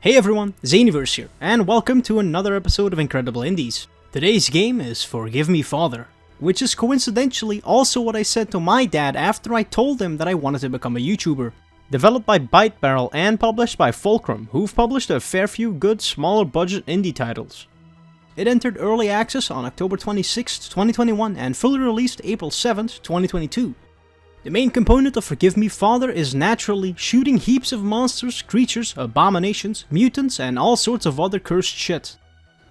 Hey everyone, Zaniverse here, and welcome to another episode of Incredible Indies. Today's game is Forgive Me Father, which is coincidentally also what I said to my dad after I told him that I wanted to become a YouTuber. Developed by Byte Barrel and published by Fulcrum, who've published a fair few good smaller budget indie titles. It entered early access on October 26, 2021 and fully released April 7, 2022. The main component of Forgive Me Father is naturally shooting heaps of monsters, creatures, abominations, mutants, and all sorts of other cursed shit.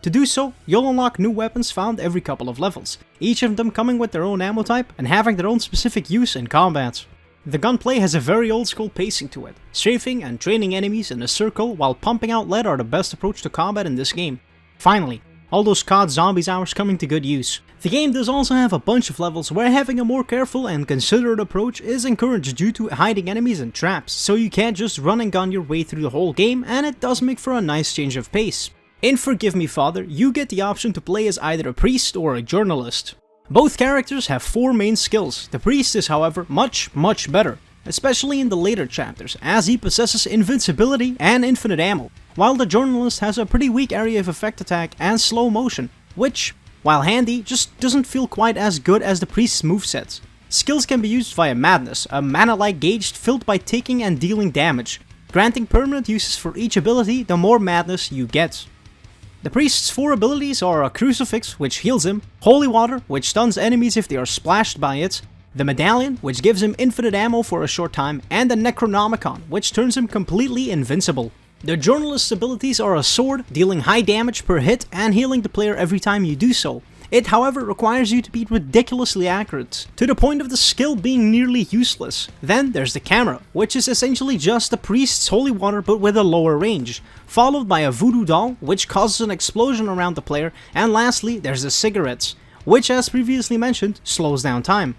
To do so, you'll unlock new weapons found every couple of levels, each of them coming with their own ammo type and having their own specific use in combat. The gunplay has a very old school pacing to it. Strafing and training enemies in a circle while pumping out lead are the best approach to combat in this game. Finally, all those COD zombies hours coming to good use. The game does also have a bunch of levels where having a more careful and considerate approach is encouraged due to hiding enemies and traps, so you can't just run and gun your way through the whole game, and it does make for a nice change of pace. In Forgive Me Father, you get the option to play as either a priest or a journalist. Both characters have 4 main skills. The priest is however much better, especially in the later chapters, as he possesses invincibility and infinite ammo, while the journalist has a pretty weak area of effect attack and slow motion, which, while handy, just doesn't feel quite as good as the priest's movesets. Skills can be used via Madness, a mana-like gauge filled by taking and dealing damage, granting permanent uses for each ability the more Madness you get. The priest's 4 abilities are a Crucifix, which heals him, Holy Water, which stuns enemies if they are splashed by it, the Medallion, which gives him infinite ammo for a short time, and the Necronomicon, which turns him completely invincible. The journalist's abilities are a sword, dealing high damage per hit and healing the player every time you do so. It however requires you to be ridiculously accurate, to the point of the skill being nearly useless. Then there's the camera, which is essentially just the priest's holy water but with a lower range, followed by a voodoo doll, which causes an explosion around the player, and lastly there's the cigarettes, which as previously mentioned, slows down time.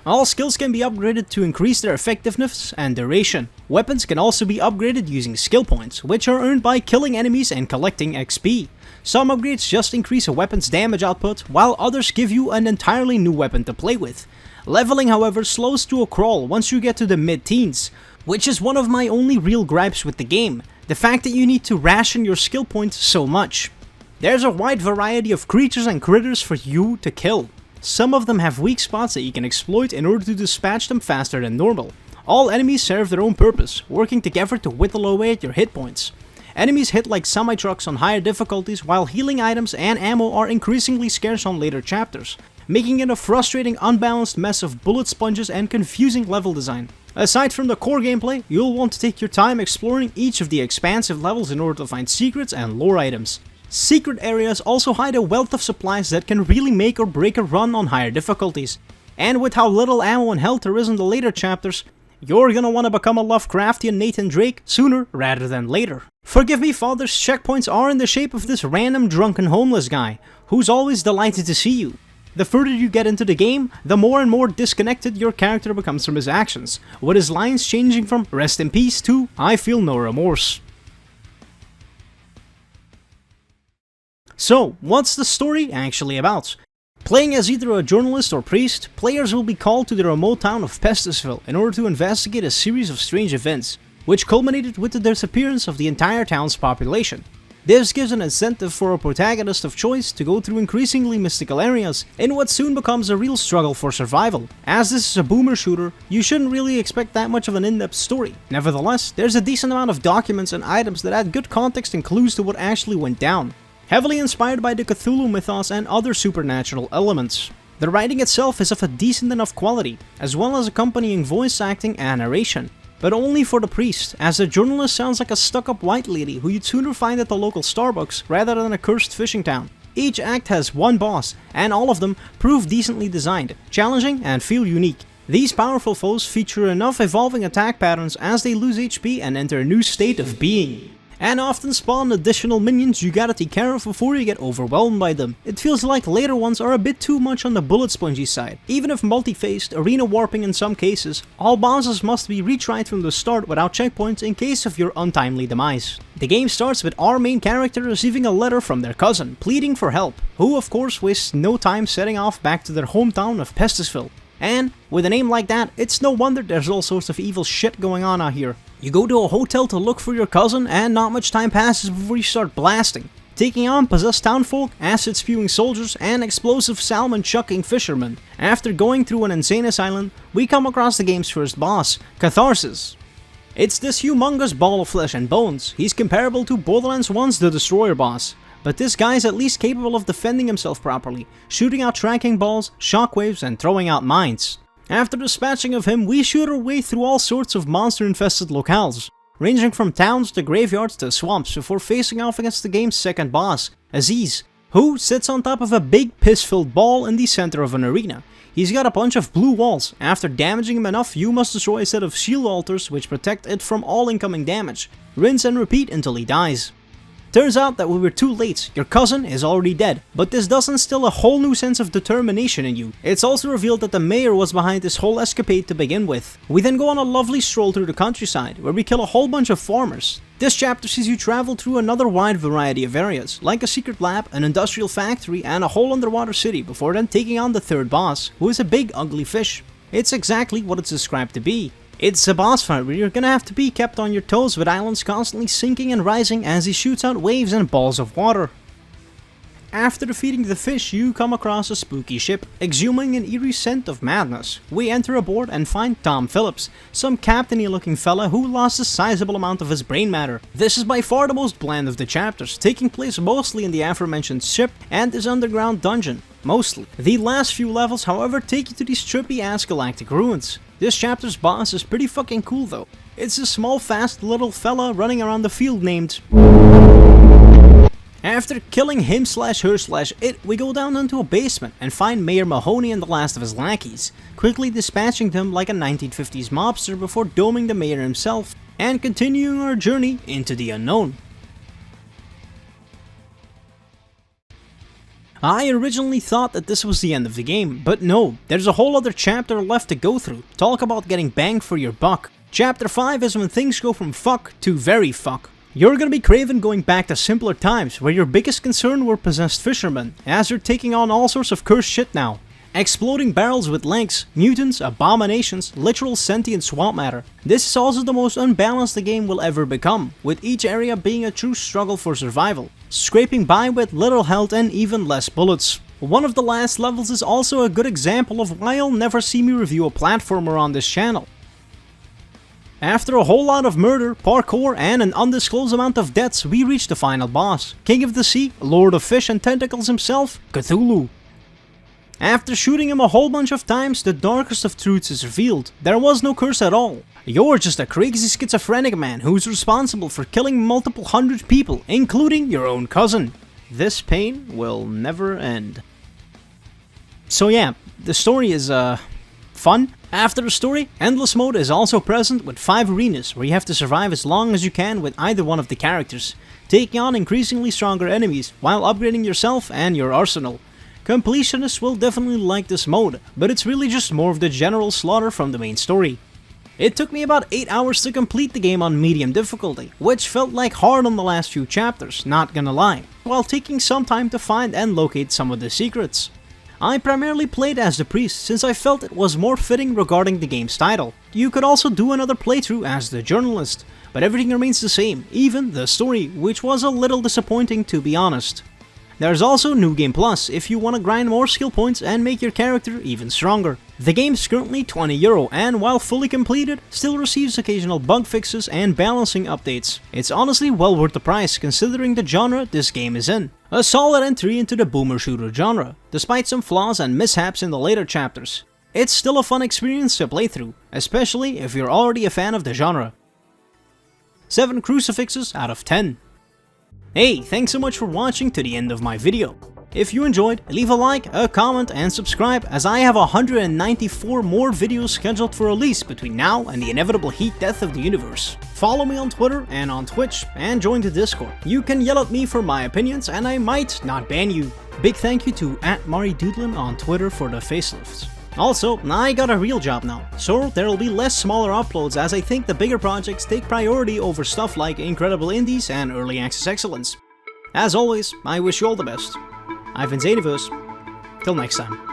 All skills can be upgraded to increase their effectiveness and duration. Weapons can also be upgraded using skill points, which are earned by killing enemies and collecting XP. Some upgrades just increase a weapon's damage output, while others give you an entirely new weapon to play with. Leveling however slows to a crawl once you get to the mid-teens, which is one of my only real gripes with the game, the fact that you need to ration your skill points so much. There's a wide variety of creatures and critters for you to kill. Some of them have weak spots that you can exploit in order to dispatch them faster than normal. All enemies serve their own purpose, working together to whittle away at your hit points. Enemies hit like semi-trucks on higher difficulties, while healing items and ammo are increasingly scarce on later chapters, making it a frustrating unbalanced mess of bullet sponges and confusing level design. Aside from the core gameplay, you'll want to take your time exploring each of the expansive levels in order to find secrets and lore items. Secret areas also hide a wealth of supplies that can really make or break a run on higher difficulties. And with how little ammo and health there is in the later chapters, you're gonna want to become a Lovecraftian Nathan Drake sooner rather than later. Forgive Me Father's checkpoints are in the shape of this random drunken homeless guy, who's always delighted to see you. The further you get into the game, the more and more disconnected your character becomes from his actions, with his lines changing from "Rest in peace" to "I feel no remorse." So, what's the story actually about? Playing as either a journalist or priest, players will be called to the remote town of Pestisville in order to investigate a series of strange events, which culminated with the disappearance of the entire town's population. This gives an incentive for a protagonist of choice to go through increasingly mystical areas in what soon becomes a real struggle for survival. As this is a boomer shooter, you shouldn't really expect that much of an in-depth story. Nevertheless, there's a decent amount of documents and items that add good context and clues to what actually went down, heavily inspired by the Cthulhu mythos and other supernatural elements. The writing itself is of a decent enough quality, as well as accompanying voice acting and narration. But only for the priest, as the journalist sounds like a stuck-up white lady who you'd sooner find at the local Starbucks rather than a cursed fishing town. Each act has one boss, and all of them prove decently designed, challenging, and feel unique. These powerful foes feature enough evolving attack patterns as they lose HP and enter a new state of being, and often spawn additional minions you gotta take care of before you get overwhelmed by them. It feels like later ones are a bit too much on the bullet spongy side. Even if multi-faced, arena warping in some cases, all bosses must be retried from the start without checkpoints in case of your untimely demise. The game starts with our main character receiving a letter from their cousin, pleading for help, who of course wastes no time setting off back to their hometown of Pestisville. And with a name like that, it's no wonder there's all sorts of evil shit going on out here. You go to a hotel to look for your cousin, and not much time passes before you start blasting, taking on possessed townfolk, acid-spewing soldiers, and explosive salmon-chucking fishermen. After going through an insane asylum, we come across the game's first boss, Catharsis. It's this humongous ball of flesh and bones. He's comparable to Borderlands 1's The Destroyer boss, but this guy's at least capable of defending himself properly, shooting out tracking balls, shockwaves, and throwing out mines. After dispatching of him, we shoot our way through all sorts of monster-infested locales, ranging from towns to graveyards to swamps before facing off against the game's second boss, Aziz, who sits on top of a big piss-filled ball in the center of an arena. He's got a bunch of blue walls. After damaging him enough, you must destroy a set of shield altars which protect it from all incoming damage. Rinse and repeat until he dies. Turns out that we were too late. Your cousin is already dead, but this doesn't instill a whole new sense of determination in you. It's also revealed that the mayor was behind this whole escapade to begin with. We then go on a lovely stroll through the countryside, where we kill a whole bunch of farmers. This chapter sees you travel through another wide variety of areas, like a secret lab, an industrial factory, and a whole underwater city, before then taking on the third boss, who is a big ugly fish. It's exactly what it's described to be. It's a boss fight where you're gonna have to be kept on your toes with islands constantly sinking and rising as he shoots out waves and balls of water. After defeating the fish, you come across a spooky ship, exhuming an eerie scent of madness. We enter aboard and find Tom Phillips, some captainy looking fella who lost a sizable amount of his brain matter. This is by far the most bland of the chapters, taking place mostly in the aforementioned ship and this underground dungeon. Mostly. The last few levels, however, take you to these trippy ass galactic ruins. This chapter's boss is pretty fucking cool though. It's a small fast little fella running around the field named... After killing him/her/it, we go down into a basement and find Mayor Mahoney and the last of his lackeys, quickly dispatching them like a 1950s mobster before doming the mayor himself, and continuing our journey into the unknown. I originally thought that this was the end of the game, but no, there's a whole other chapter left to go through. Talk about getting bang for your buck. Chapter 5 is when things go from fuck to very fuck. You're gonna be craving going back to simpler times, where your biggest concern were possessed fishermen, as you're taking on all sorts of cursed shit now. Exploding barrels with legs, mutants, abominations, literal sentient swamp matter. This is also the most unbalanced the game will ever become, with each area being a true struggle for survival, scraping by with little health and even less bullets. One of the last levels is also a good example of why you'll never see me review a platformer on this channel. After a whole lot of murder, parkour, and an undisclosed amount of deaths, we reach the final boss, King of the Sea, Lord of Fish and Tentacles himself, Cthulhu. After shooting him a whole bunch of times, the darkest of truths is revealed. There was no curse at all. You're just a crazy schizophrenic man who's responsible for killing multiple hundred people, including your own cousin. This pain will never end. So yeah, the story is fun. After the story, Endless Mode is also present with 5 arenas where you have to survive as long as you can with either one of the characters, taking on increasingly stronger enemies while upgrading yourself and your arsenal. Completionists will definitely like this mode, but it's really just more of the general slaughter from the main story. It took me about 8 hours to complete the game on medium difficulty, which felt like hard on the last few chapters, not gonna lie, while taking some time to find and locate some of the secrets. I primarily played as the priest since I felt it was more fitting regarding the game's title. You could also do another playthrough as the journalist, but everything remains the same, even the story, which was a little disappointing to be honest. There's also New Game Plus if you want to grind more skill points and make your character even stronger. The game's currently €20 and while fully completed, still receives occasional bug fixes and balancing updates. It's honestly well worth the price considering the genre this game is in. A solid entry into the boomer shooter genre, despite some flaws and mishaps in the later chapters. It's still a fun experience to play through, especially if you're already a fan of the genre. 7 crucifixes out of 10. Hey, thanks so much for watching to the end of my video. If you enjoyed, leave a like, a comment, and subscribe as I have 194 more videos scheduled for release between now and the inevitable heat death of the universe. Follow me on Twitter and on Twitch, and join the Discord. You can yell at me for my opinions and I might not ban you. Big thank you to @MariDoodlin on Twitter for the facelifts. Also, I got a real job now, so there'll be less smaller uploads as I think the bigger projects take priority over stuff like Incredible Indies and Early Access Excellence. As always, I wish you all the best. I've been Xeniverse. Till next time.